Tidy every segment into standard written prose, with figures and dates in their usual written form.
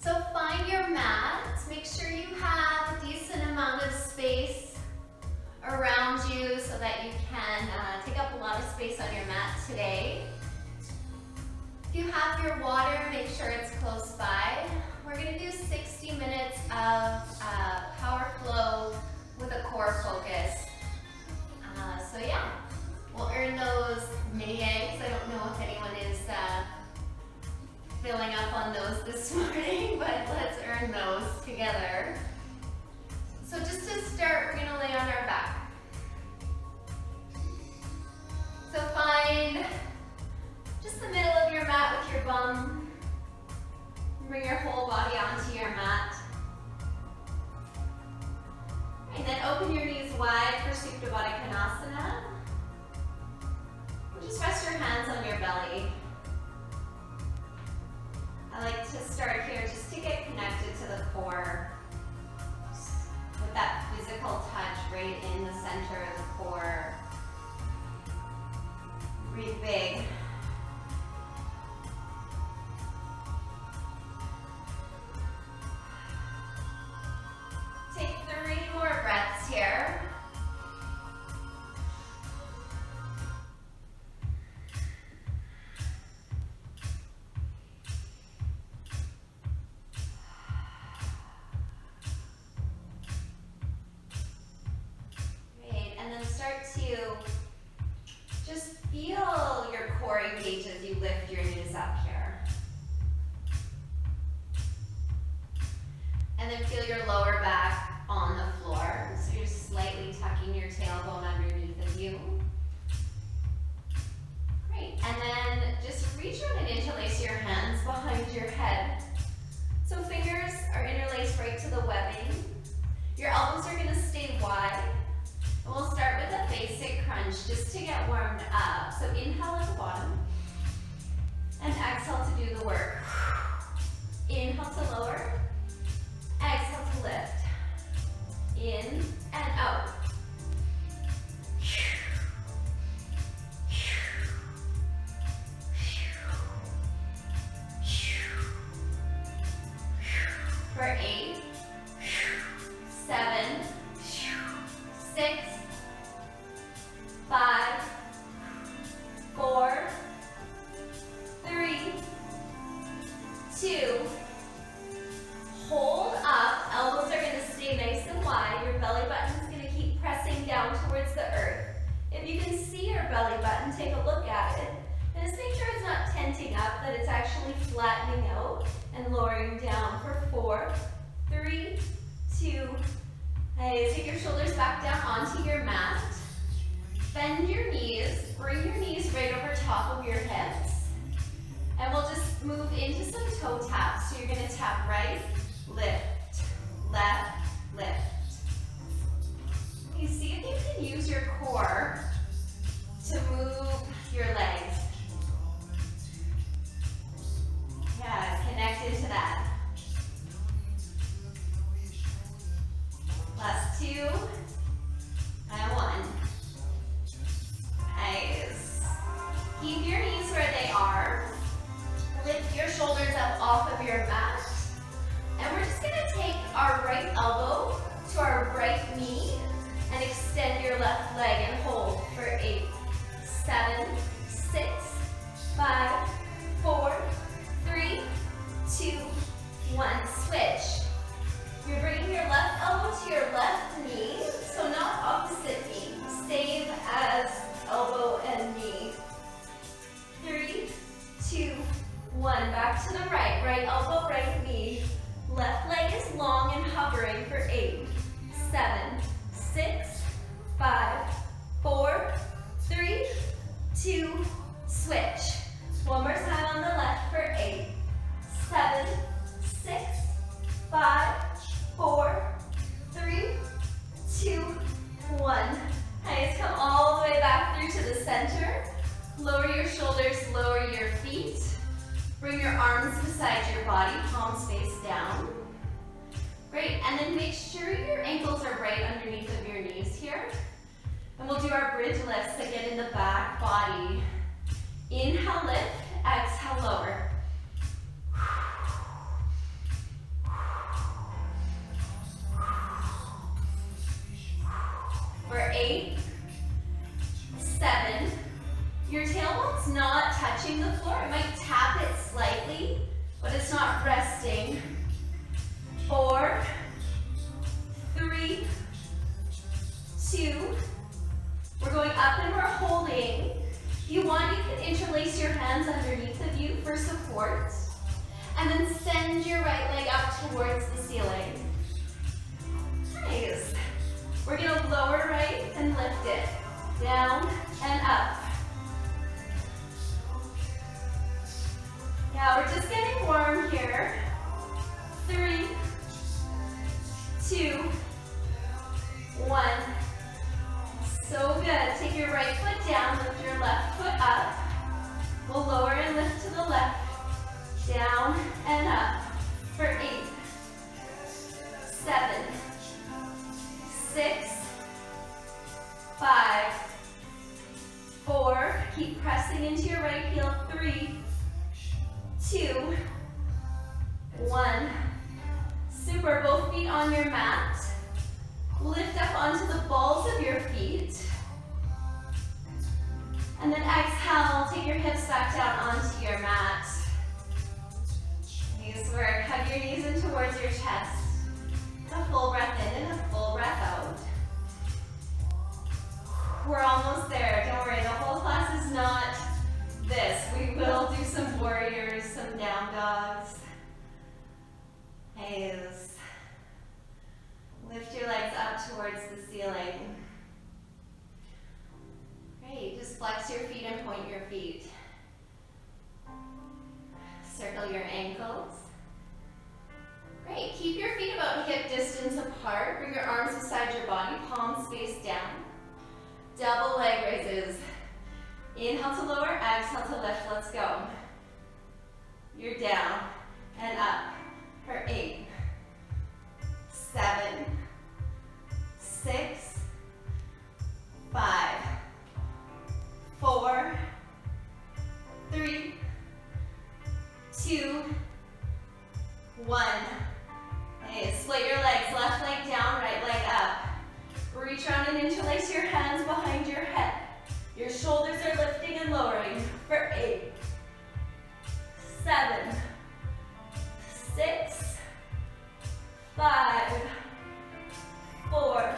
So find your mat. Make sure you have a decent amount of space around you so that you can take up a lot of space on your mat today. If you have your water, make sure it's close by. We're going to do 60 minutes of power flow with a core focus. So yeah, we'll earn those mini eggs. I don't know if anyone is filling up on those this morning, but let's earn those together. So just to start, we're going to lay on our back. So find just the middle of your mat with your bum. Bring your whole body onto your mat. And then open your knees wide for Supta Baddha Konasana. Just rest your hands on your belly. I like to start here just to get connected to the core with that physical touch right in the center of the core. Breathe big. Take 3 more breaths here. Just feel your core engage as you lift your knees up here. And then feel your lower back on the floor. So you're slightly tucking your tailbone underneath of you. Great. And then just reach out and interlace your hands behind your head. So fingers are interlaced right to the webbing. Your elbows are going to stay wide. And we'll start with a basic crunch just to get warmed up. So inhale at the bottom and exhale to do the work. Inhale to lower, exhale to lift. In and out. For 8, 7, 6, 5, 4, 3, 2, hold up. Elbows are going to stay nice and wide. Your belly button is going to keep pressing down towards the earth. If you can see your belly button, take a look at it. And just make sure it's not tenting up, that it's actually flattening out and lowering down for 4, 3, 2, take your shoulders back down onto your mat. Bend your knees, bring your knees right over top of your hips. And we'll just move into some toe taps. So you're going to tap right, lift, left, lift. You see if you can use your core to move your legs. Yeah, connect into that. Last 2 and 1. Nice. Keep your knees where they are. Lift your shoulders up off of your mat. And we're just going to take our right elbow to our right knee and extend your left leg and hold for 8, 7, 6, 5, 4, 3, 2, 1. Switch. You're bringing your left elbow to your left knee, so not opposite knee. Same as elbow and knee. 3, 2, 1. Back to the right. Right elbow, right knee. Left leg is long and hovering for 8, 7, 6, 5, 4, 3, 2, switch. One more time on the left for 8, 7, 6, 5, 4, 3, 2, 1. Nice. Come all the way back through to the center. Lower your shoulders, lower your feet. Bring your arms beside your body, palms face down. Great. And then make sure your ankles are right underneath of your knees here. And we'll do our bridge lifts again in the back body. Inhale, lift. Exhale, lower. Your tailbone's not touching the floor. It might tap it slightly, but it's not resting. 4, 3, 2. We're going up and we're holding. If you want, you can interlace your hands underneath of you for support. And then send your right leg up towards the ceiling. Nice. We're gonna lower right and lift it. Down and up. Yeah, we're just getting warm here. 3, 2, 1. So good. Take your right foot down, lift your left foot up. We'll lower and lift to the left. Down and up for 8, 7, 6, 5, 4. Keep pressing into your right heel. 3, 2, 1. Super. Both feet on your mat. Lift up onto the balls of your feet. And then exhale, take your hips back down onto your mat. Nice work. Hug your knees in towards your chest. A full breath in and a full breath out. We're almost there. Don't worry, the whole class is not this. We will do some warriors, some down dogs. Nice. Lift your legs up towards the ceiling. Great. Just flex your feet and point your feet. Circle your ankles. Great. Keep your feet about hip distance apart. Bring your arms beside your body, palms face down. Double leg raises. Inhale to lower, exhale to lift. Let's go. You're down and up for 8, 7, 6, 5, 4, 3, 2, 1. Okay, split your legs, left leg down, right leg up. Reach around and interlace your hands behind your head. Your shoulders are lifting and lowering for 8, 7, 6, 5, 4,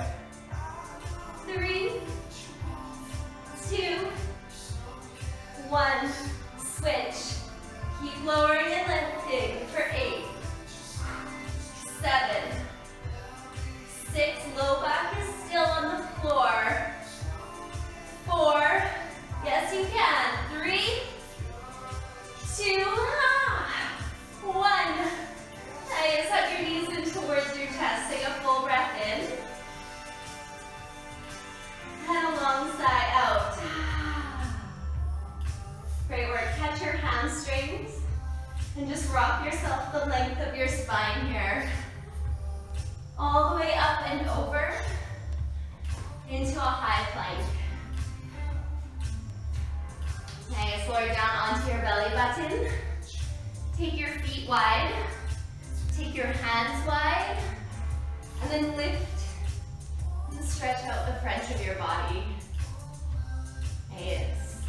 3, 2, 1. Switch. Keep lowering and lifting for 8, 7, 6. Low back is still on the floor. 4. Yes, you can. 3, 2, 1. Nice. Hug your knees in towards your chest. Take a full breath in. And a long sigh out. Great work. Catch your hamstrings and just rock yourself the length of your spine here. All the way up and over into a high plank. Nice. Lower down onto your belly button. Take your feet wide. Take your hands wide. And then lift and stretch out the front of your body. Nice.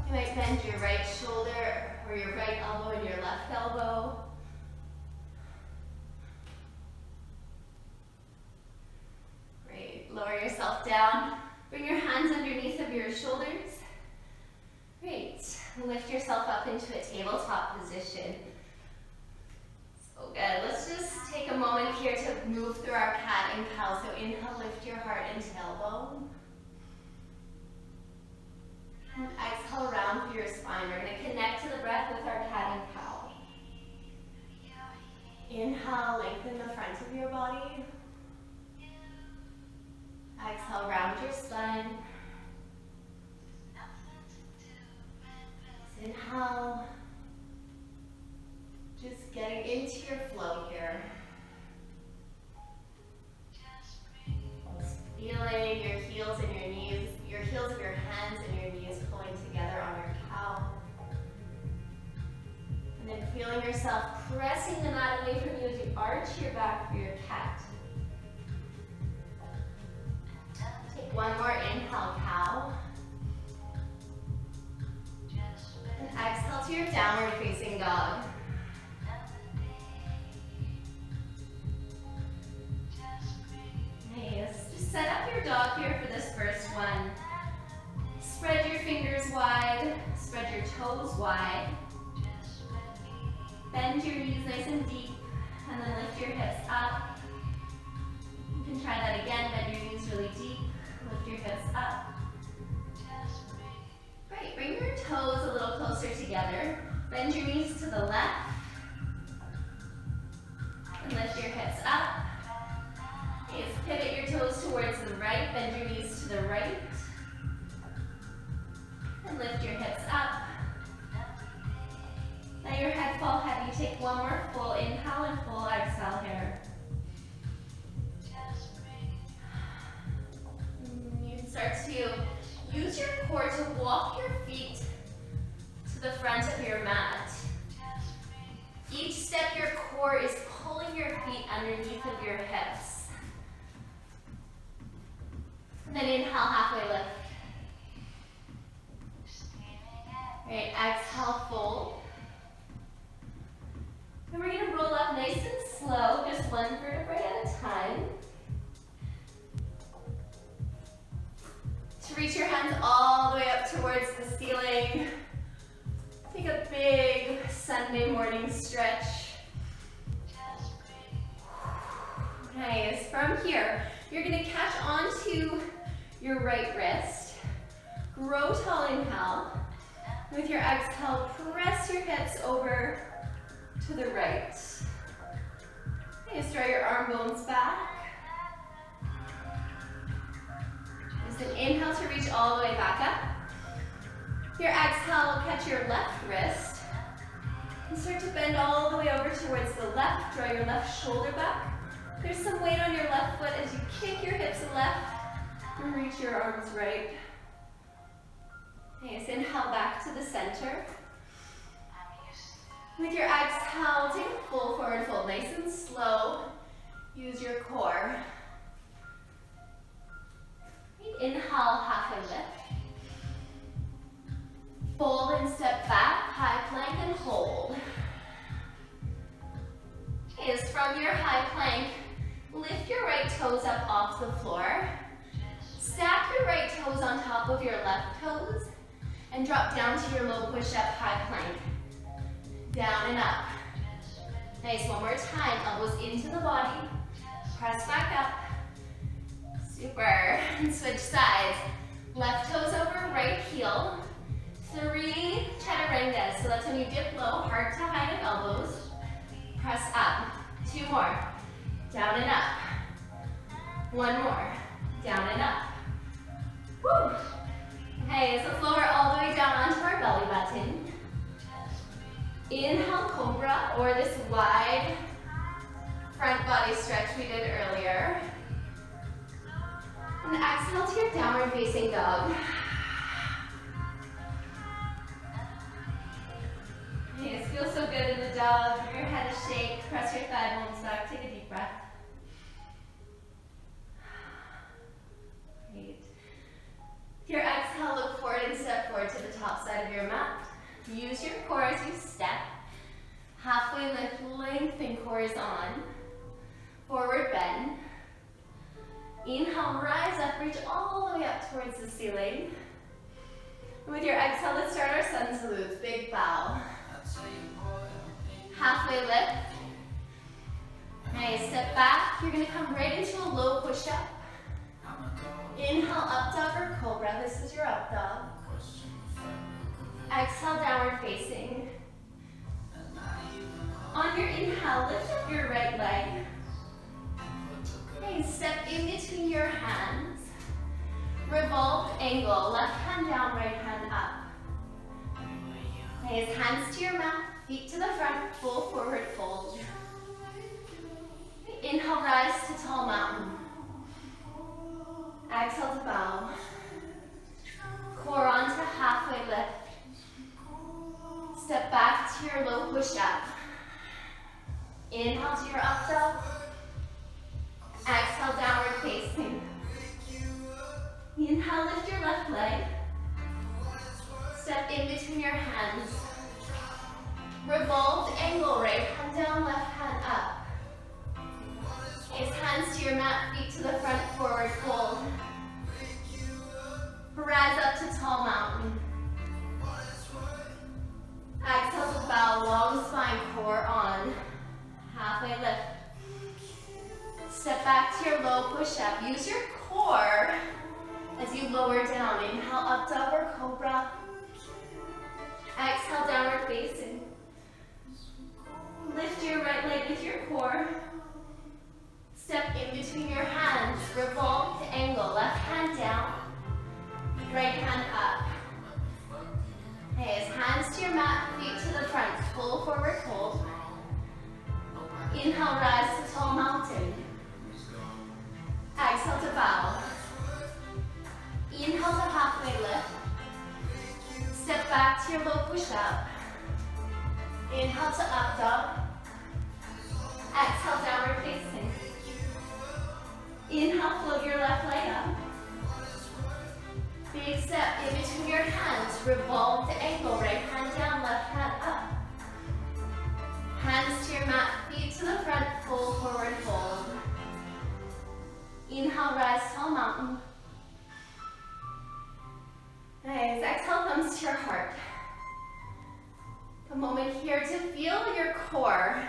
You might bend your right shoulder or your right elbow and your left elbow. Great. Lower yourself down. Bring your hands underneath of your shoulders. Great. Lift yourself up into a tabletop position. So good. Let's just take a moment here to move through our cat and cow. So inhale, lift your heart and tailbone. And exhale, round through your spine. We're going to connect to the breath with our cat and cow. Inhale, lengthen the front of your body. Exhale, round your spine. Inhale. Just getting into your flow here. Feeling your heels and your knees, your heels of your hands and your knees pulling together on your cow. And then feeling yourself pressing the mat away from you as you arch your back for your cat. Take one more inhale, cow. your downward facing dog. Nice. Just set up your dog here for this first one. Spread your fingers wide, spread your toes wide. Bend your knees nice and deep, and then lift your hips up. You can try that again, bend your knees really deep, lift your hips up. Great, bring your toes a little closer together. Bend your knees to the left, and lift your hips up. Okay, let's pivot your toes towards the right, bend your knees to the right, and lift your hips up. Let your head fall heavy. Take one more full inhale and full exhale here. You can start to use your core to walk your feet to the front of your mat. Each step, your core is pulling your feet underneath of your hips. And then inhale, halfway lift. Great, exhale, fold. And we're gonna roll up nice and slow, just one vertebrae at a time. To reach your hands all the way up towards the ceiling. Take a big Sunday morning stretch. Nice. From here, you're gonna catch onto your right wrist. Grow tall, inhale. With your exhale, press your hips over to the right. Okay, just draw your arm bones back. Just an inhale to reach all the way back up. Your exhale, catch your left wrist. And start to bend all the way over towards the left. Draw your left shoulder back. There's some weight on your left foot as you kick your hips left and reach your arms right. Okay, so inhale back to the center. With your exhale, take a full forward fold, nice and slow. Use your core. Inhale, halfway lift. Fold and step back, high plank and hold. Okay, as from your high plank, lift your right toes up off the floor. Stack your right toes on top of your left toes and drop down to your low push-up high plank. Down and up. Nice, one more time. Elbows into the body. Press back up. Super. And switch sides. Left toes over right heel. 3 chaturangas. So that's when you dip low, heart to height of elbows. Press up. 2 more. Down and up. 1 more. Down and up. Woo! Okay, so let's lower all the way down onto our belly button. Inhale, cobra, or this wide front body stretch we did earlier. And exhale to your downward facing dog. It feels so good in the dog. Give your head a shake, press your thigh bones back, take a deep breath. Great. With your exhale, look forward and step forward to the top side of your mat. Use your core as you step. Halfway lift, lengthen core is on. Forward bend. Inhale, rise up, reach all the way up towards the ceiling. And with your exhale, let's start our sun salutes. Big bow. Halfway lift. Nice, step back. You're gonna come right into a low push-up. Inhale, up dog or cobra. This is your up dog. Exhale, downward facing. On your inhale, lift up your right leg. Okay, step in between your hands. Revolved angle, left hand down, right hand up. Okay, hands to your mat, feet to the front, full forward fold. Inhale, rise to tall mountain. Exhale to bow. Core onto halfway lift. Step back to your low push-up. Inhale to your up dog. Exhale, downward facing. Inhale, lift your left leg. Step in between your hands. Revolved angle, right hand down, left hand up. Gaze hands to your mat, feet to the front, forward fold. Rise up to tall mountain. Exhale to bow, long spine, core on. Halfway lift. Step back to your low push-up. Use your core as you lower down. Inhale up, downward cobra. Exhale, downward facing. Lift your right leg with your core. Step in between your hands. Revolve to angle. Left hand down. Right hand up. Okay, hands to your mat, feet to the front. Full forward fold. Inhale, rise to tall mountain. Exhale to bow. Inhale to halfway lift. Step back to your low push-up. Inhale to up dog. Exhale, downward facing. Inhale, float your left leg up. Big step in between your hands. Revolve the ankle. Right hand down, left hand up. Hands to your mat, feet to the front, full forward fold. Inhale, rise, tall mountain. Nice. Exhale, thumbs to your heart. A moment here to feel your core.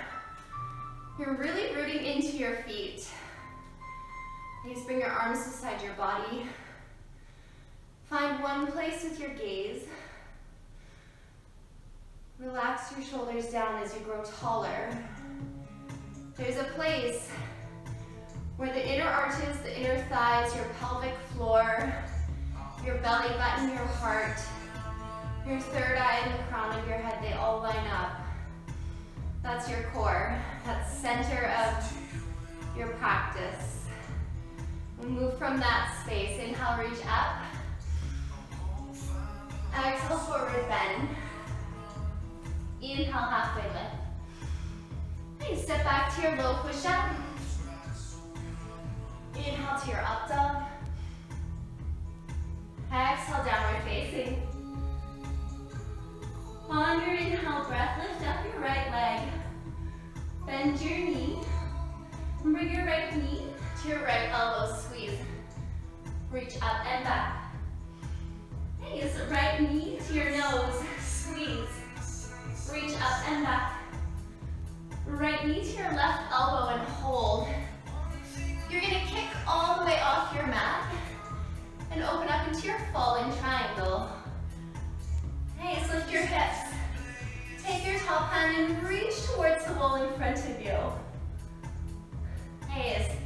You're really rooting into your feet. Please bring your arms beside your body. Find one place with your gaze. Relax your shoulders down as you grow taller. There's a place where the inner arches, the inner thighs, your pelvic floor, your belly button, your heart, your third eye and the crown of your head, they all line up. That's your core. That's center of your practice. We'll move from that space. Inhale, reach up. Exhale, forward bend. Inhale, halfway lift. Okay, step back to your low push-up. Inhale to your up dog. Exhale, downward facing. On your inhale breath, lift up your right leg. Bend your knee. Bring your right knee to your right elbow, squeeze. Reach up and back. Use the right knee to your nose, squeeze. Reach up and back. Right knee to your left elbow and hold. You're gonna kick all the way off your mat and open up into your falling triangle. Hey, so lift your hips. Take your top hand and reach towards the wall in front of you. Hey,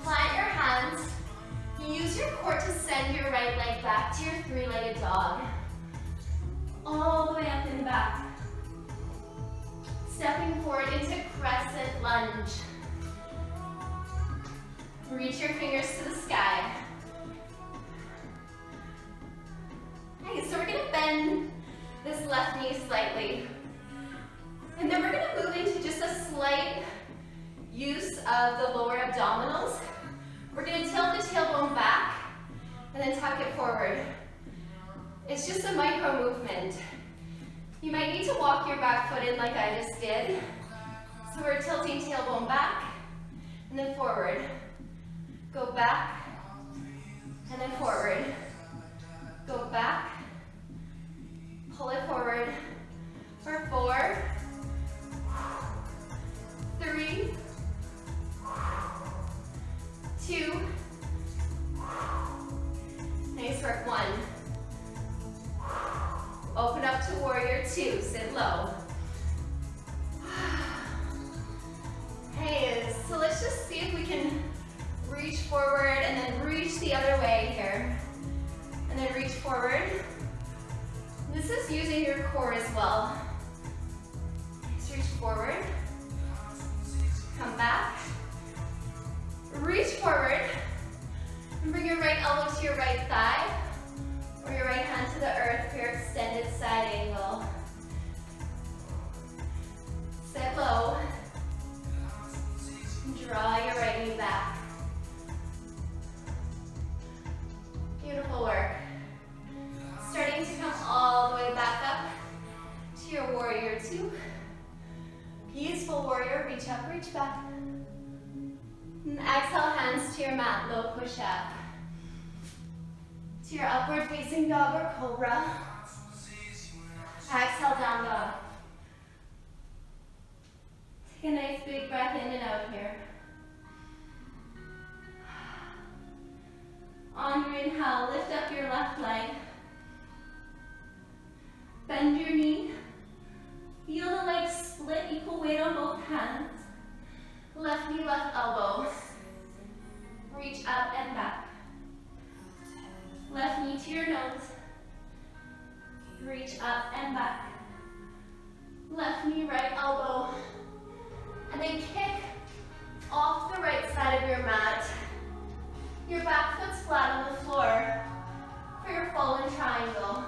plant your hands. Use your core to send your right leg back to your three-legged dog. All the way up and back. Stepping forward into crescent lunge. Reach your fingers to the sky. Okay, so we're gonna bend this left knee slightly. And then we're gonna move into just a slight use of the lower abdominals. We're gonna tilt the tailbone back and then tuck it forward. It's just a micro movement. You might need to walk your back foot in like I just did. So we're tilting tailbone back and then forward. Go back and then forward. Go back, pull it forward for 4, 3, 2, nice work, 1. Open up to warrior 2, sit low. Hey, so let's just see if we can reach forward and then reach the other way here. And then reach forward. This is using your core as well. Let's reach forward. Come back. Reach forward. And bring your right elbow to your right thigh. Or your right hand to the earth for your extended side angle. Sit low. Draw your right knee back. Beautiful work. Starting to come all the way back up to your warrior push-up to your upward facing dog or cobra. Exhale, down dog. Take a nice big breath in and out here. On your inhale, lift up your left leg. Bend your knee. Feel the legs split, equal weight on both hands. Left knee, left elbow. Reach up and back. Left knee to your nose. Reach up and back. Left knee, right elbow. And then kick off the right side of your mat. Your back foot's flat on the floor for your fallen triangle.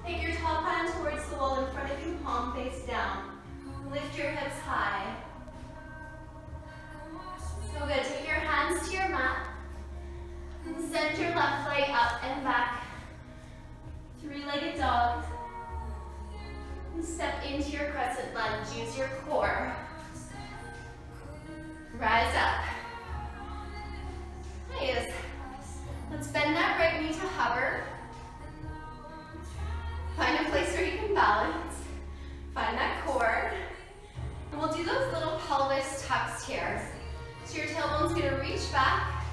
Take your top hand towards the wall in front of you, palm face down. Lift your hips high. So good. Take your hands to your mat. And send your left leg up and back. Three-legged dog. And step into your crescent lunge. Use your core. Rise up. Nice. Let's bend that right knee to hover. Find a place where you can balance. Find that core. And we'll do those little pelvis tucks here. So your tailbone's gonna reach back,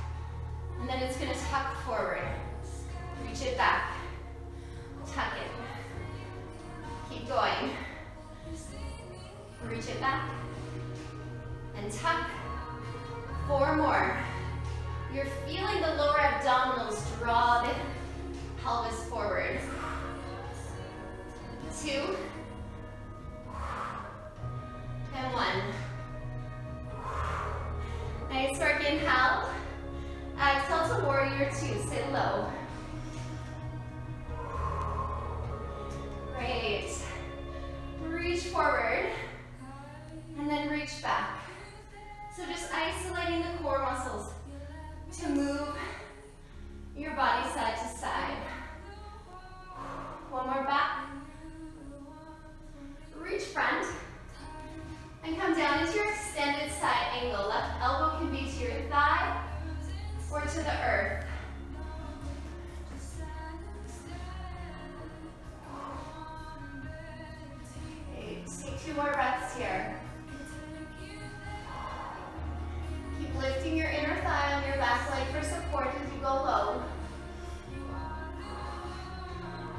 and then it's gonna tuck forward. Reach it back. Tuck it. Keep going. Reach it back. And tuck. 4 more. You're feeling the lower abdominals draw the pelvis forward. 2. And 1. Nice work, inhale. Exhale to warrior 2, sit low. Great. Reach forward, and then reach back. So just isolating the core muscles to move your body side to side. 1 more back. Reach front, and come down into your extended side angle. Left elbow can be to your thigh or to the earth. Okay, take 2 more breaths here. Keep lifting your inner thigh on your back leg for support as you go low.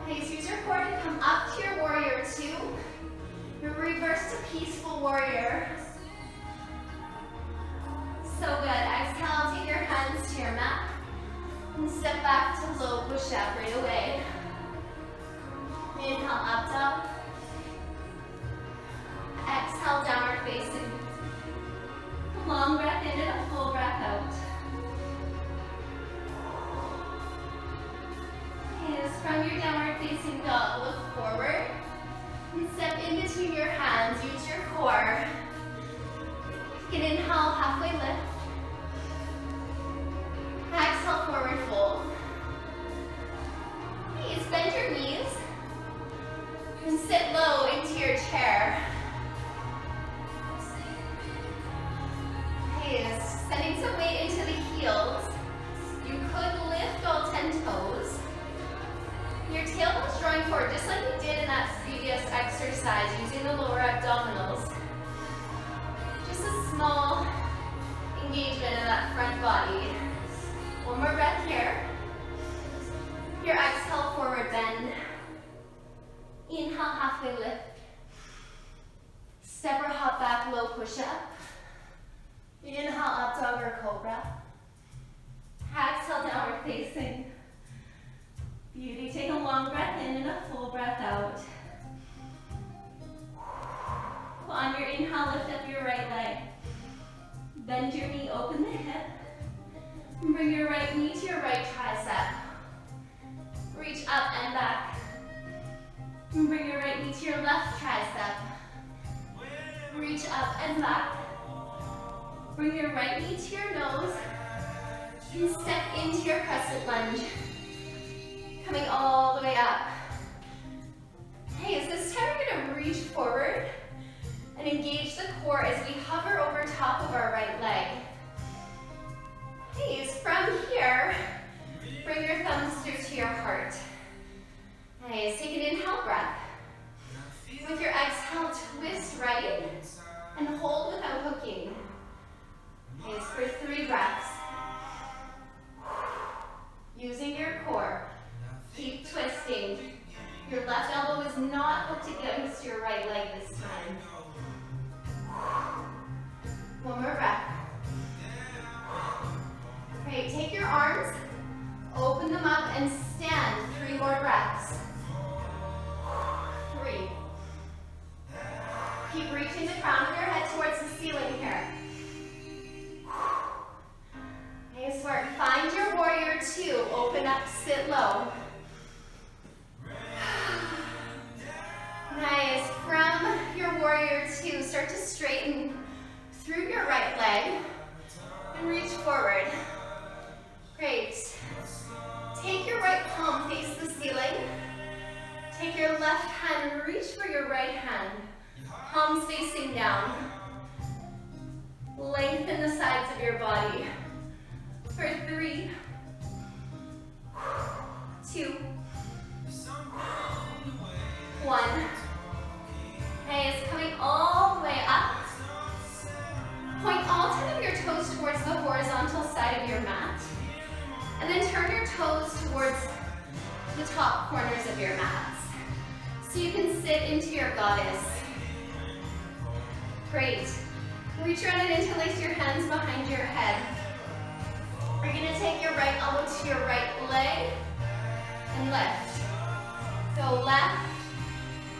Okay, so use your core to come up to your warrior 2. Reverse to peaceful warrior. So good. Exhale, take your hands to your mat. And step back to low push-up right away. Inhale, up dog. Exhale, downward facing. Long breath in and a full breath out. Hands from your downward facing dog, look forward. And step in between your hands, use your core. You can inhale, halfway lift. Exhale, forward fold. Please bend your knees. And sit low into your chair. Okay, sending some weight into the heels. You could lift all 10 toes. Your tailbone's drawing forward, just like we did in that previous exercise, using the lower abdominals. Just a small engagement in that front body. 1 more breath here. Your exhale, forward bend. Inhale, halfway lift. Step or hop back, low push-up. Inhale, up dog or cobra. Exhale, downward facing. Beauty. Take a long breath in and a full breath out. On your inhale, lift up your right leg. Bend your knee, open the hip. And bring your right knee to your right tricep. Reach up and back. And bring your right knee to your left tricep. Reach up and back. Bring your right knee to your nose. And step into your crescent lunge. Coming all the way up. Okay, so this time we're going to reach forward and engage the core as we hover over top of our right leg. Okay, so from bring your thumbs through to your heart. Nice, take an inhale breath. With your exhale, twist right and hold without hooking. Nice, for 3 breaths. Using your core, keep twisting. Your left elbow is not hooked against your right leg this time. One more breath. Great, take your arms, open them up and stand. 3 more breaths. 3. Keep reaching the crown of your head towards the ceiling here. Nice work. Find your warrior 2. Open up, sit low. Nice. From your warrior 2, start to straighten through your right leg and reach forward. Great. Take your right palm, face the ceiling. Take your left hand and reach for your right hand. Palms facing down. Lengthen the sides of your body. For 3, 2, 1. Okay, it's coming all the way up. Point all 10 of your toes towards the horizontal side of your mat. And then turn your toes towards the top corners of your mats. So you can sit into your goddess. Great. Reach around and interlace your hands behind your head. We're gonna take your right elbow to your right leg and lift. So left,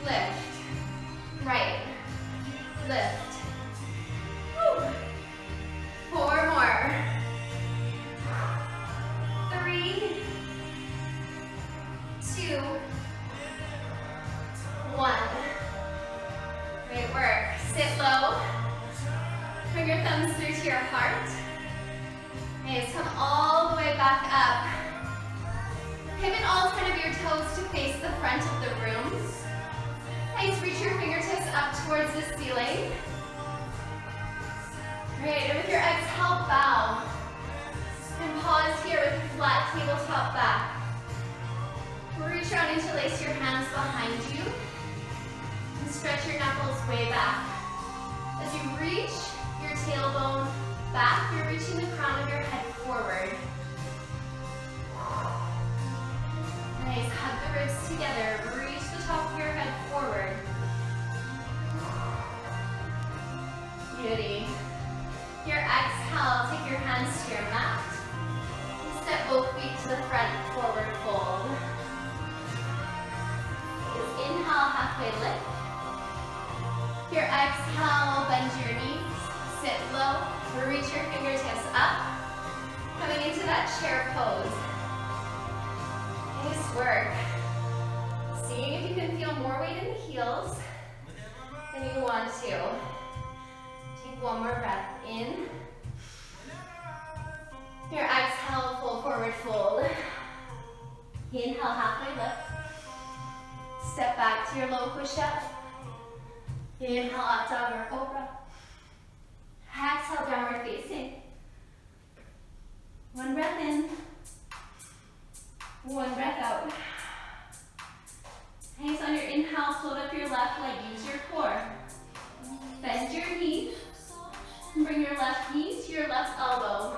lift, right, lift. Woo. 4 more. 3, 2, 1. Great work. Sit low. Bring your thumbs through to your heart. Nice. Come all the way back up. Pivot all 10 of your toes to face the front of the room. Nice. Reach your fingertips up towards the ceiling. Great. And with your exhale, bow. And pause here with a flat tabletop back. Reach around, interlace your hands behind you. And stretch your knuckles way back. As you reach your tailbone back, you're reaching the crown of your head forward. Nice, hug the ribs together. Reach the top of your head forward. Beauty. Your exhale, take your hands to your mat. Step both feet to the front, forward fold. Inhale, halfway lift. Your exhale, bend your knees, sit low, reach your fingertips up. Coming into that chair pose. Nice work. Seeing if you can feel more weight in the heels than you want to. Take one more breath in. Your exhale, full forward fold. Inhale, halfway lift. Step back to your low push-up. Inhale, up dog or cobra. Exhale, downward facing. 1 breath in. 1 breath out. Nice. On your inhale, float up your left leg. Use your core. Bend your knee. And bring your left knee to your left elbow.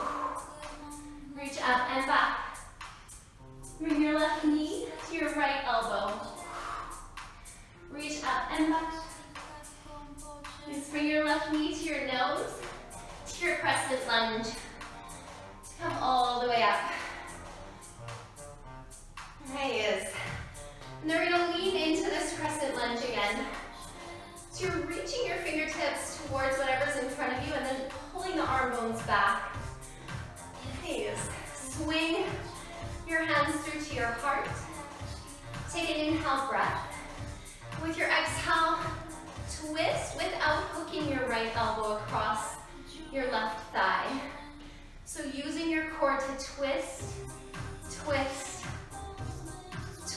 Reach up and back. Bring your left knee to your right elbow. Reach up and back. Just bring your left knee to your nose, to your crescent lunge. Come all the way up. Nice. And then we're going to lean into this crescent lunge again. So you're reaching your fingertips towards whatever's in front of you and then pulling the arm bones back. Nice. Swing your hands through to your heart. Take an inhale breath. With your exhale, twist without hooking your right elbow across your left thigh. So using your core to twist, twist,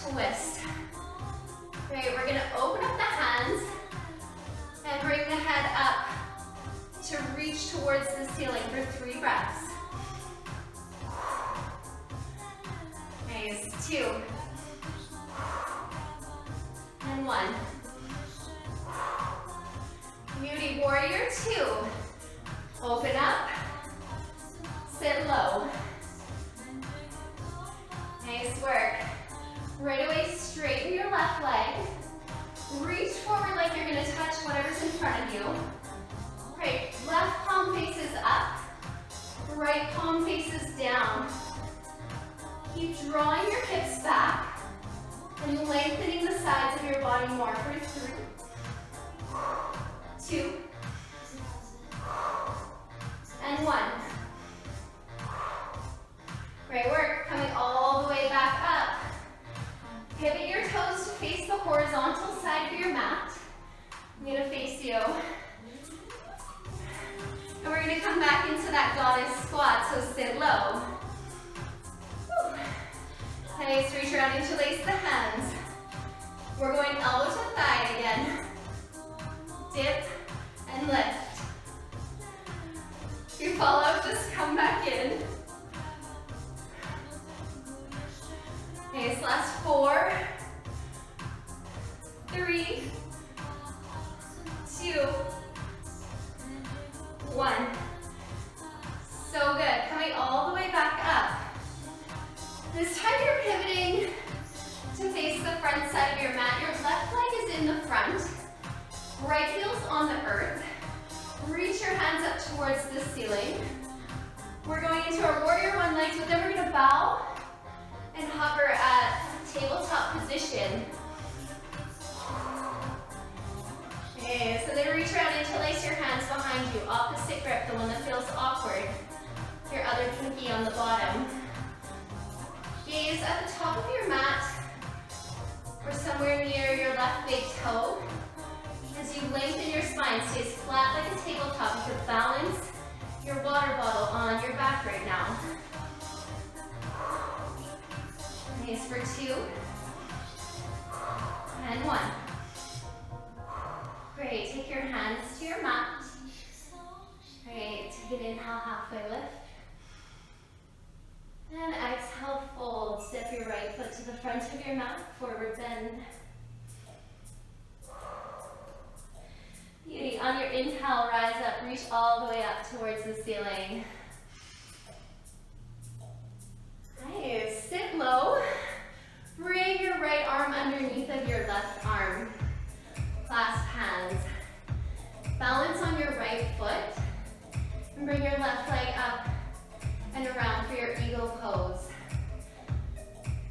twist. Great, we're gonna open up the hands and bring the head up to reach towards the ceiling for 3 breaths. one. Beauty, warrior two. Open up, sit low. Nice work. Right away, straighten your left leg. Reach forward like you're gonna touch whatever's in front of you. Great, left palm faces up, right palm faces down. Keep drawing your hips back and lengthening the sides of your body more for 3, 2, and 1. Great work, coming all the way back up. Pivot your toes to face the horizontal side of your mat. I'm gonna face you. And we're gonna come back into that goddess squat, so sit low. Whew. Nice, reach around, interlace the hands. We're going elbow to thigh again. Dip and lift. If you fall out, just come back in. Nice, last 4, 3, 2, 1. So good, coming all the way back up. This time you're pivoting to face the front side of your mat. Your left leg is in the front, right heel's on the earth. Reach your hands up towards the ceiling. We're going into our warrior one legs, but then we're gonna bow and hover at tabletop position. Okay, so then reach around, interlace your hands behind you. Opposite grip, the one that feels awkward. Your other pinky on the bottom. Gaze at the top of your mat or somewhere near your left big toe. As you lengthen your spine, stays flat like a tabletop. You can balance your water bottle on your back right now. Nice for 2 and 1. Great, take your hands to your mat. Great, take an inhale, halfway lift. And exhale, fold. Step your right foot to the front of your mat, forward bend. Beauty, on your inhale, rise up, reach all the way up towards the ceiling. Nice, sit low. Bring your right arm underneath of your left arm. Clasp hands. Balance on your right foot. And bring your left leg up and around for your eagle pose.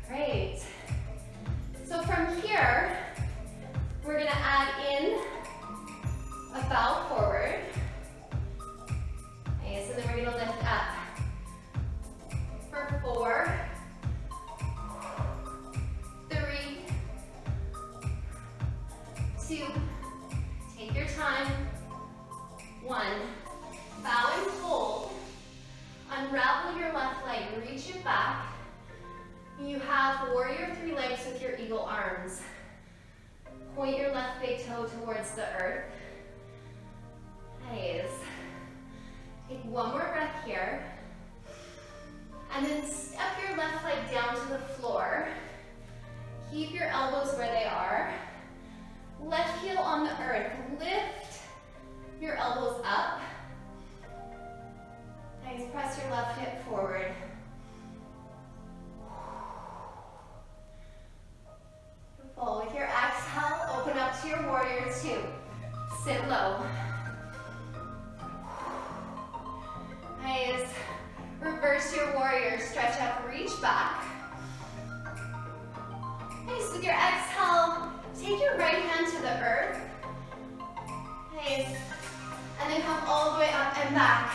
Great. So from here, we're gonna add in a bow forward. Okay, so then we're gonna lift up. For 4, 3, 2, take your time, 1. Bow and fold. Unravel your left leg, reach it back. You have warrior 3 legs with your eagle arms. Point your left big toe towards the earth. Nice. Take one more breath here. And then step your left leg down to the floor. Keep your elbows where they are. Left heel on the earth. Lift your elbows up. Nice, press your left hip forward. Beautiful. With your exhale, open up to your warrior 2. Sit low. Nice. Reverse your warrior, stretch up, reach back. Nice, with your exhale, take your right hand to the earth. Nice. And then come all the way up and back.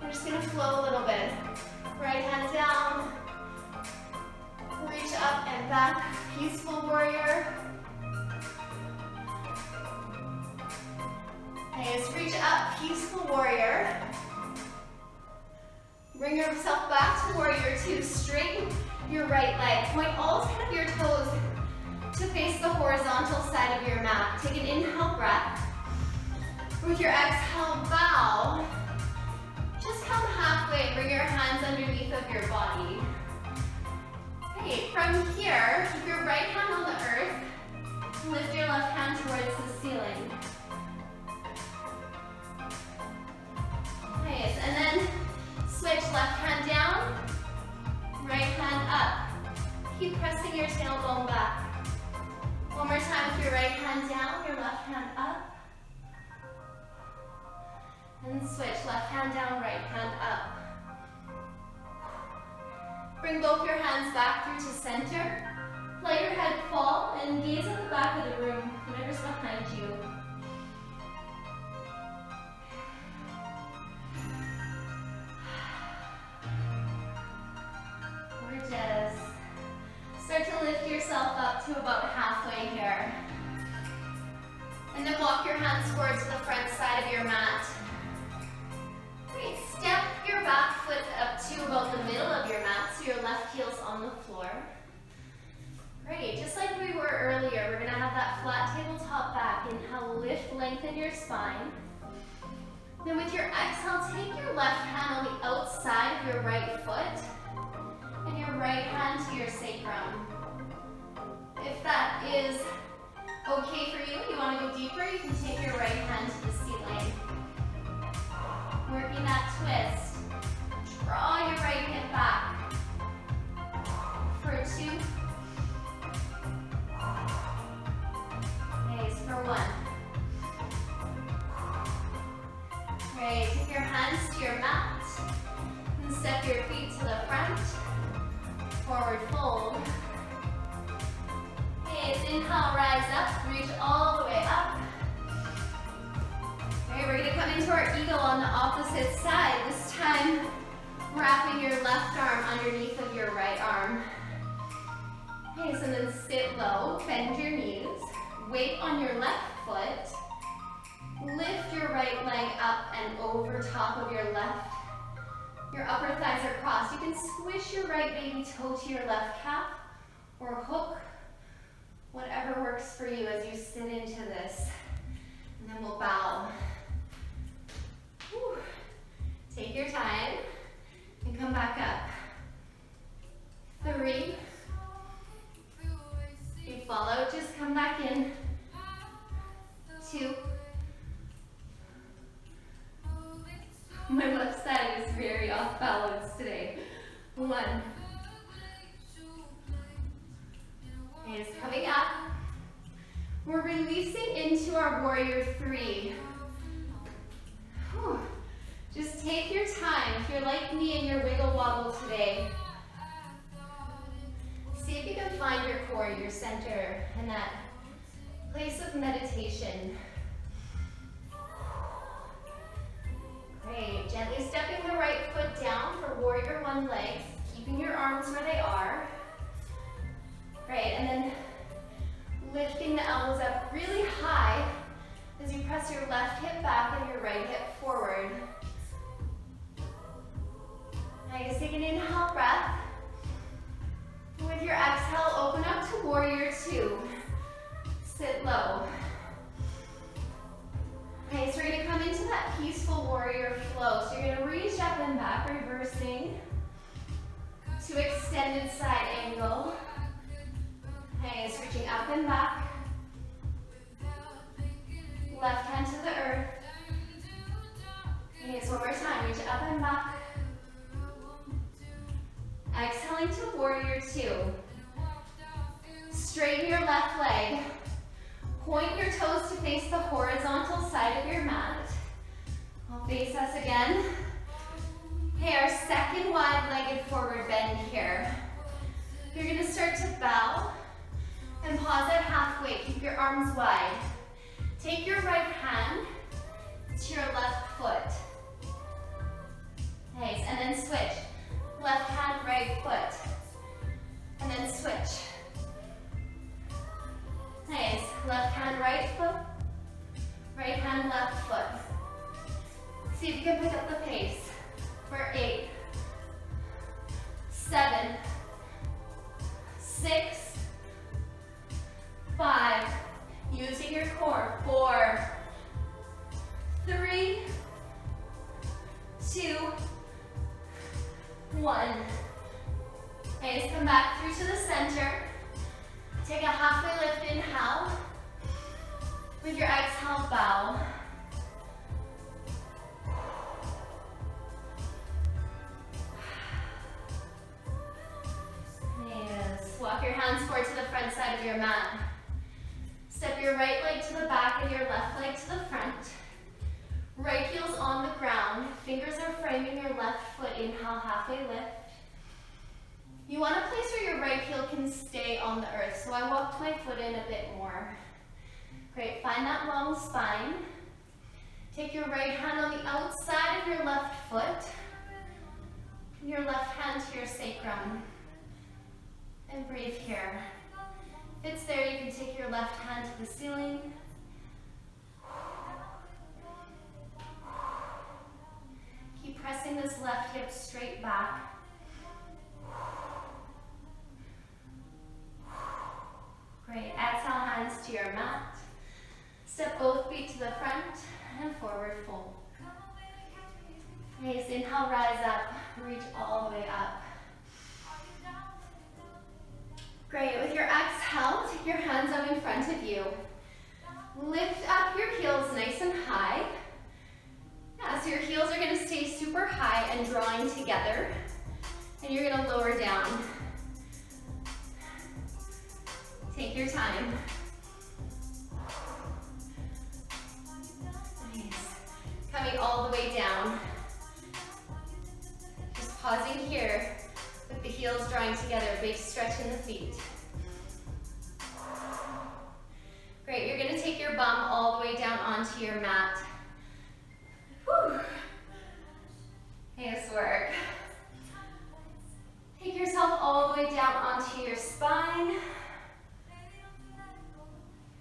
We're just gonna flow a little bit. Right hand down. Reach up and back, peaceful warrior. Nice, reach up, peaceful warrior. Bring yourself back to warrior 2. Straighten your right leg. Point all 10 of your toes to face the horizontal side of your mat. Take an inhale breath. With your exhale, bow. Just come halfway. Bring your hands underneath of your body. Okay, from here, keep your right hand on the earth. Lift your your right hand down, your left hand up. And switch, left hand down, right hand up. Bring both your hands back through to center. Let your head fall and gaze at the back of the room, whatever's behind you. Gorgeous. Start to lift yourself up to about halfway here. And then walk your hands forward to the front side of your mat. Great. Step your back foot up to about the middle of your mat, so your left heel's on the floor. Great. Just like we were earlier, we're going to have that flat tabletop back. Inhale, lift, lengthen your spine. Then with your exhale, take your left hand on the outside of your right foot and your right hand to your sacrum. If that is okay for you, you want to go deeper, you can take your right hand to the ceiling. Working that twist. Draw your right hip back. For 2. Nice, for 1. Great, take your hands to your mat. And step your feet to the front. Forward fold. Nice, inhale, rise up, reach all the way up. Okay, we're going to come into our eagle on the opposite side. This time, wrapping your left arm underneath of your right arm. Okay, so then sit low, bend your knees, weight on your left foot, lift your right leg up and over top of your left. Your upper thighs are crossed. You can squish your right baby toe to your left calf or hook, whatever works for you as you sit into this. And then we'll bow. Whew. Take your time and come back up. 3. You follow, just come back in. 2. My left side is very off balance today. 1. And it's coming up. We're releasing into our warrior 3. Whew. Just take your time. If you're like me and you're wiggle wobble today, see if you can find your core, your center, and that place of meditation. Great. Gently stepping the right foot down for warrior 1 leg, keeping your arms where they are. Great. And then lifting the elbows up really high as you press your left hip back and your right hip forward. Nice. Take an inhale breath. With your exhale, open up to warrior 2. Sit low. Okay, so we're going to come into that peaceful warrior flow. So you're going to reach up and back, reversing to extended side angle. Okay, so reaching up and back. Left hand to the earth. Okay, so one more time. Reach up and back. Exhaling to warrior 2. Straighten your left leg. Point your toes to face the horizontal side of your mat. I'll face us again. Okay, our second wide-legged forward bend here. You're going to start to bow and pause at halfway. Keep your arms wide. Take your right hand to your left foot. Nice, and then switch. Left hand, right foot. And then switch. Nice. Left hand, right foot. Right hand, left foot. See if you can pick up the pace. For 8, 7, 6, 5. Using your core. 4, 3, 2, 1. Nice. Come back through to the center. Take a halfway lift, inhale. With your exhale, bow. Yes. Walk your hands forward to the front side of your mat. Step your your right leg to the back and your left leg to the front. Right heel's on the ground. Fingers are framing your left foot. Inhale, halfway lift. You want a place where your right heel can stay on the earth. So I walked my foot in a bit more. Great, find that long spine. Take your right hand on the outside of your left foot. And your left hand to your sacrum. And breathe here. If it's there, you can take your left hand to the ceiling. Keep pressing this left hip straight back. Great, exhale, hands to your mat. Step both feet to the front and forward fold. Nice, inhale, rise up, reach all the way up. Great, with your exhale, take your hands out in front of you. Lift up your heels nice and high. Yeah, so your heels are gonna stay super high and drawing together. And you're gonna lower down. Take your time. Nice. Coming all the way down. Just pausing here with the heels drawing together. Big stretch in the feet. Great, you're gonna take your bum all the way down onto your mat. Whew. Nice work. Take yourself all the way down onto your spine.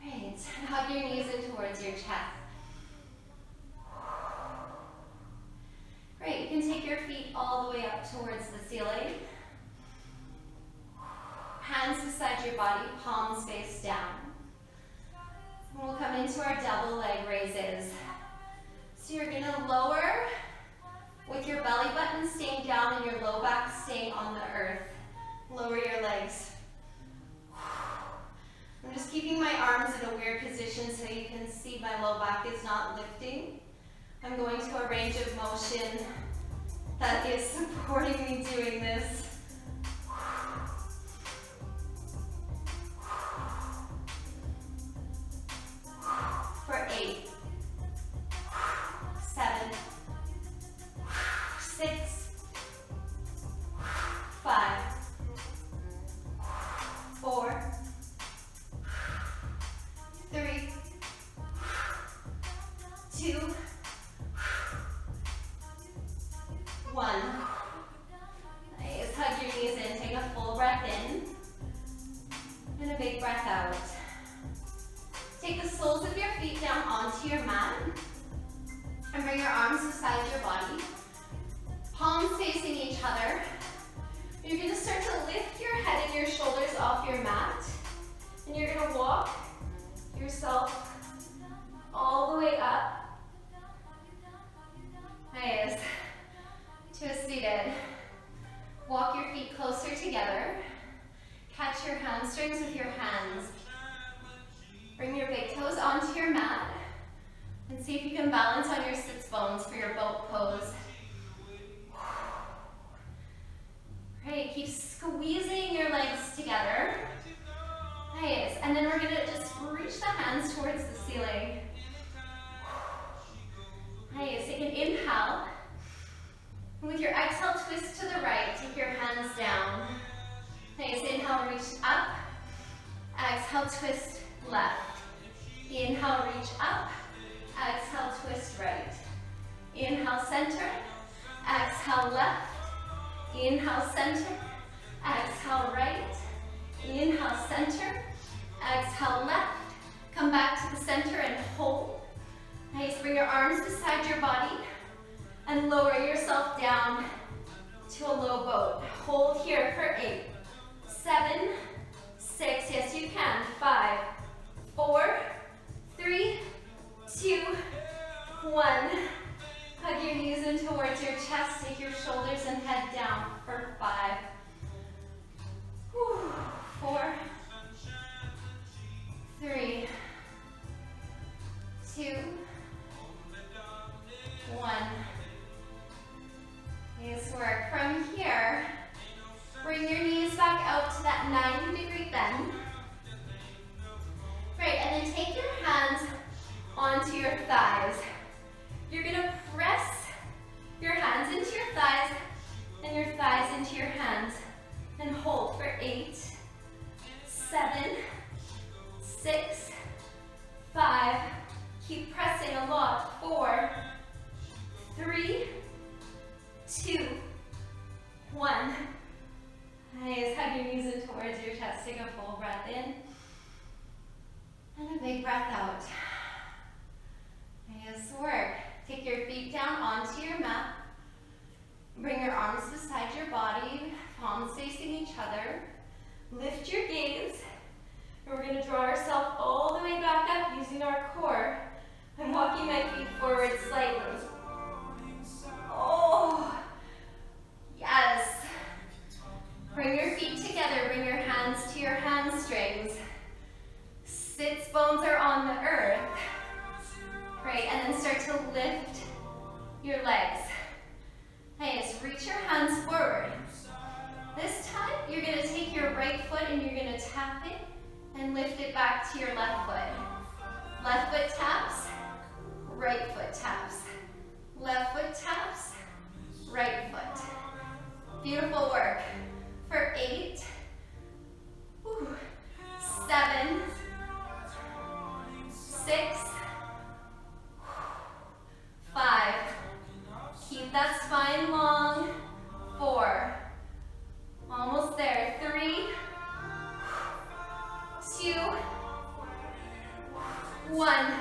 Great, hug your knees in towards your chest. Great, you can take your feet all the way up towards the ceiling. Hands beside your body, palms face down. And we'll come into our double leg raises. So you're gonna lower with your belly button staying down and your low back staying on the earth. Lower your legs. I'm just keeping my arms in a weird position so you can see my low back is not lifting. I'm going to a range of motion that is supporting me doing this. For 8, 7, 6, 5, 4, 3, 2, 1. Nice. Hug your knees in. Take a full breath in. And a big breath out. Take the soles of your feet down onto your mat. And bring your arms beside your body. Palms facing each other. You're going to start to lift your head and your shoulders off your mat. And you're going to walk yourself all the way up. Nice. To a seated. Walk your feet closer together. Catch your hamstrings with your hands. Bring your big toes onto your mat. And see if you can balance on your sits bones for your boat pose. Great, keep squeezing your legs together. Nice, and then we're gonna just reach the hands towards the ceiling. Nice, take an inhale. And with your exhale, twist to the right, take your hands down. Nice, inhale, reach up. Exhale, twist left. Inhale, reach up. Exhale, twist right. Inhale, center. Exhale, left. Inhale, center. Exhale, right. Inhale, center. Exhale, left. Come back to the center and hold. Nice, bring your arms beside your body and lower yourself down to a low boat. Hold here for 8, 7, 6, yes you can, 5, 4, 3, 2, 1. Hug your knees in towards your chest, take your shoulders and head down for 5, 4, 3, 2, 1. Nice work. From here, we're Keep pressing a lot. 4, 3, 2, 1. Nice. Hug your knees in towards your chest. Take a full breath in. And a big breath out. Nice work. Take your feet down onto your mat. Bring your arms beside your body, palms facing each other. Lift your gaze. And we're going to draw ourselves all the way back up using our core. I'm walking my feet forward slightly. Oh, yes. Bring your feet together. Bring your hands to your hamstrings. Sits bones are on the earth. Great, and then start to lift your legs. Nice, reach your hands forward. This time, you're going to take your right foot and you're going to tap it and lift it back to your left foot. Left foot taps, right foot taps. Left foot taps, right foot. Beautiful work. For 8, 7, 6, 5. Keep that spine long. 4. Almost there. 3, 2, 1.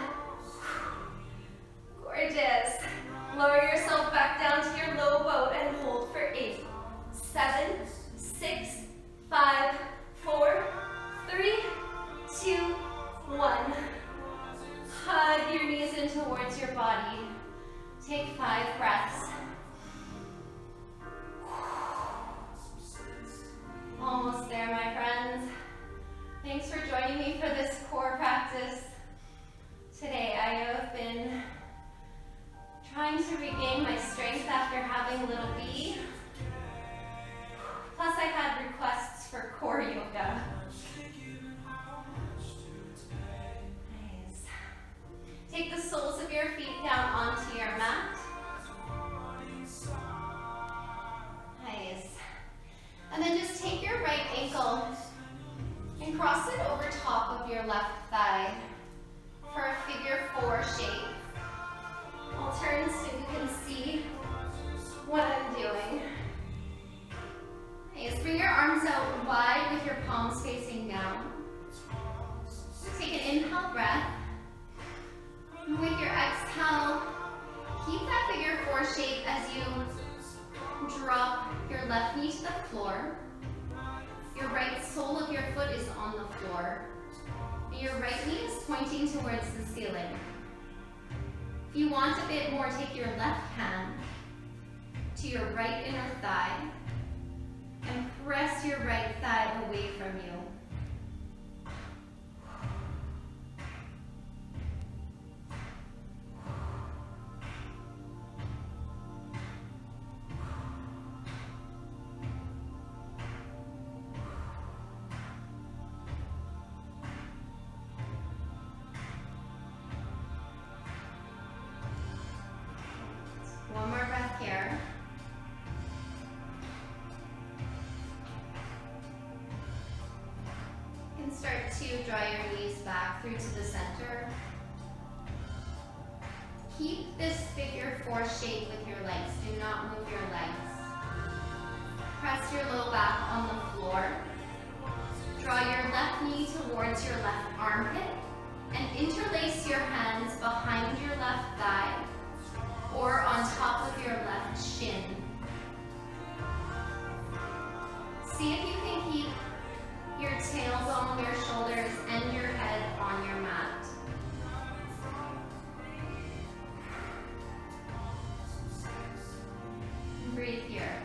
Gorgeous. Lower yourself back down to your low boat and hold for 8, 7, 6, 5, 4, 3, 2, 1. Hug your knees in towards your body. Take 5 breaths. Almost there, my friends. Thanks for joining me for this core practice. Today I have been trying to regain my strength after having little B. Plus I had requests for core yoga. Nice. Take the soles of your feet down onto your mat. Nice. And then just take your right ankle and cross it over top of your left thigh for a figure 4 shape. I'll turn so you can see what I'm doing. Nice. Bring your arms out wide with your palms facing down. Take an inhale breath. And with your exhale, keep that figure 4 shape as you drop your left knee to the floor. Your right sole of your foot is on the floor. And your right knee is pointing towards the ceiling. If you want a bit more, take your left hand to your right inner thigh and press your right thigh away from you. One more breath here. You can start to draw your knees back through to the center. Keep this figure 4 shape with your legs. Do not move your legs. Press your low back on the floor. Draw your left knee towards your left armpit and interlace your hands behind your left thigh or on top of your left shin. See if you can keep your tailbone, your shoulders, and your head on your mat. Breathe here.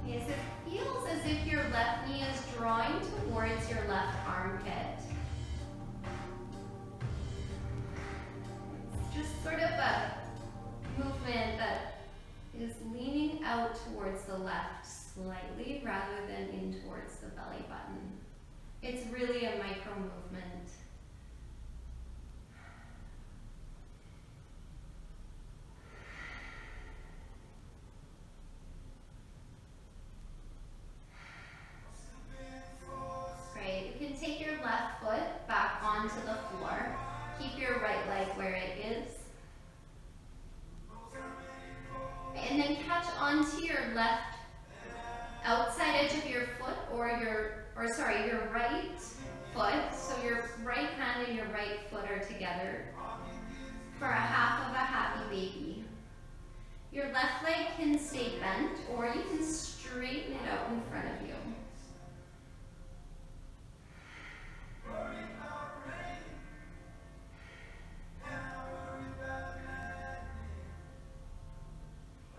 Yes, it feels as if your left knee is drawing towards your left armpit. Just sort of a movement that is leaning out towards the left slightly rather than in towards the belly button. It's really a micro movement. Great. You can take where it is. And then catch onto your left outside edge of your foot or your right foot. So your right hand and your right foot are together for a half of a happy baby. Your left leg can stay bent or you can straighten it out in front of you.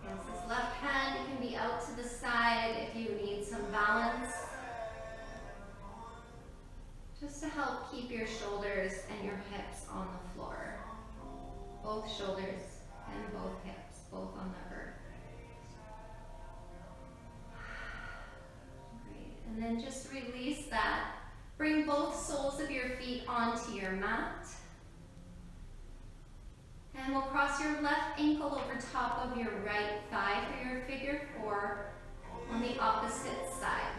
Yes, this left hand can be out to the side if you need some balance. Just to help keep your shoulders and your hips on the floor. Both shoulders and both hips, both on the earth. Great. And then just release that. Bring both soles of your feet onto your mat. And we'll cross your left ankle over top of your right thigh for your figure 4 on the opposite side.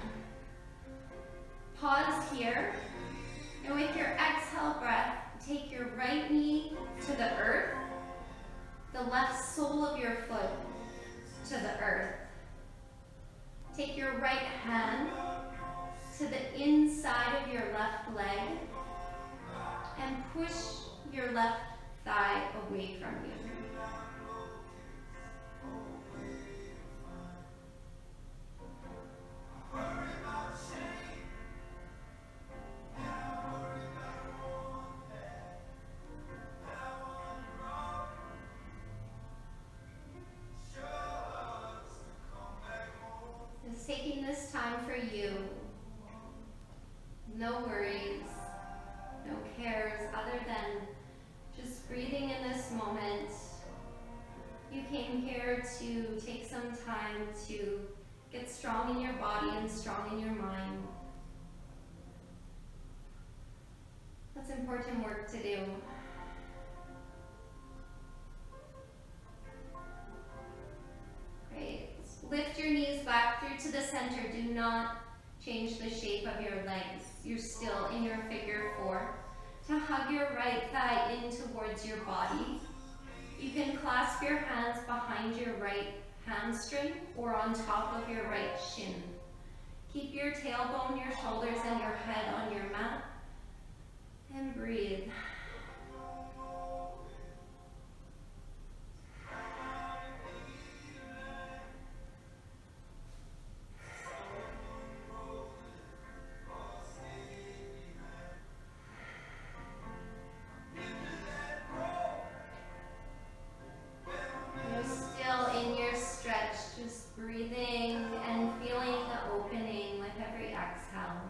Pause here. And with your exhale breath, take your right knee to the earth, the left sole of your foot to the earth. Take your right hand to the inside of your left leg and push your left thigh away from you. Just taking this time for you. No worries, no cares, other than just breathing in this moment. You came here to take some time to get strong in your body and strong in your mind. That's important work to do. Great. Lift your knees back through to the center. Do not change the shape of your legs. You're still in your figure 4. To hug your right thigh in towards your body, you can clasp your hands behind your right hamstring or on top of your right shin. Keep your tailbone, your shoulders, and your head on your mat. And breathe. Breathing and feeling the opening with every exhale.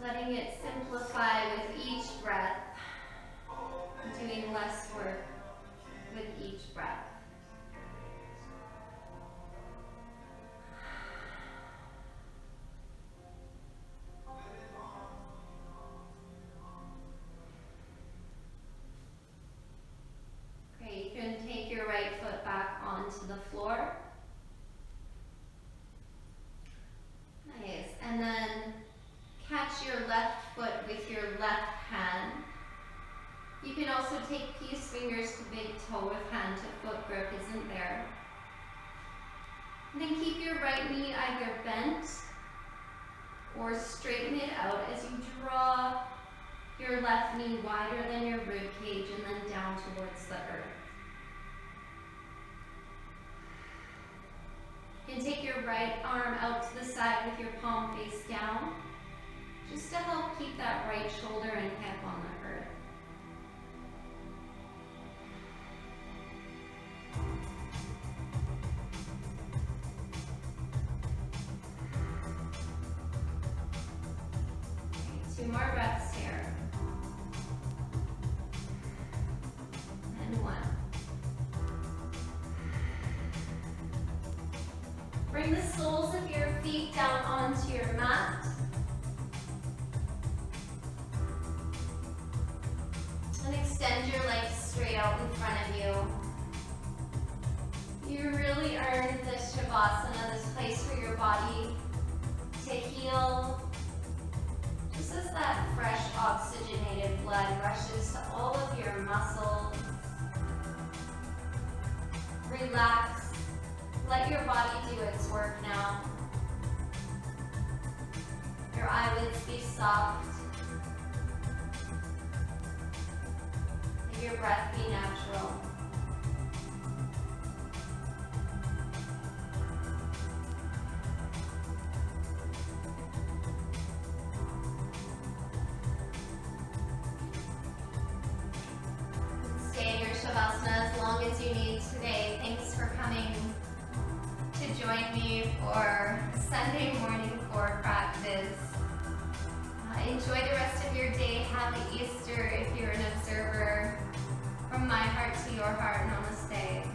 Letting it simplify with each breath. Doing less work with each breath. Great, you can take your right foot back onto the floor. Nice, and then catch your left foot with your left hand. You can also take peace fingers to big toe if hand to foot grip isn't there. And then keep your right knee either bent or straighten it out as you draw your left knee wider than your rib cage and then down towards the earth. You can take your right arm out to the side with your palm face down, just to help keep that right shoulder and hip on the earth. Okay, 2 more breaths here. And 1. Bring the soles of your feet down onto your mat. And extend your legs straight out in front of you. You really earned this Shavasana, this place for your body to heal This is that fresh oxygenated blood rushes to all of your muscles. Relax. Let your body do its work now. Your eyelids be soft. Let your breath be natural. Stay in your Shavasana as long as you need today. Thanks for coming to join me for Sunday morning core practice. Enjoy the rest of your day. Happy Easter if you're an observer. From my heart to your heart, namaste.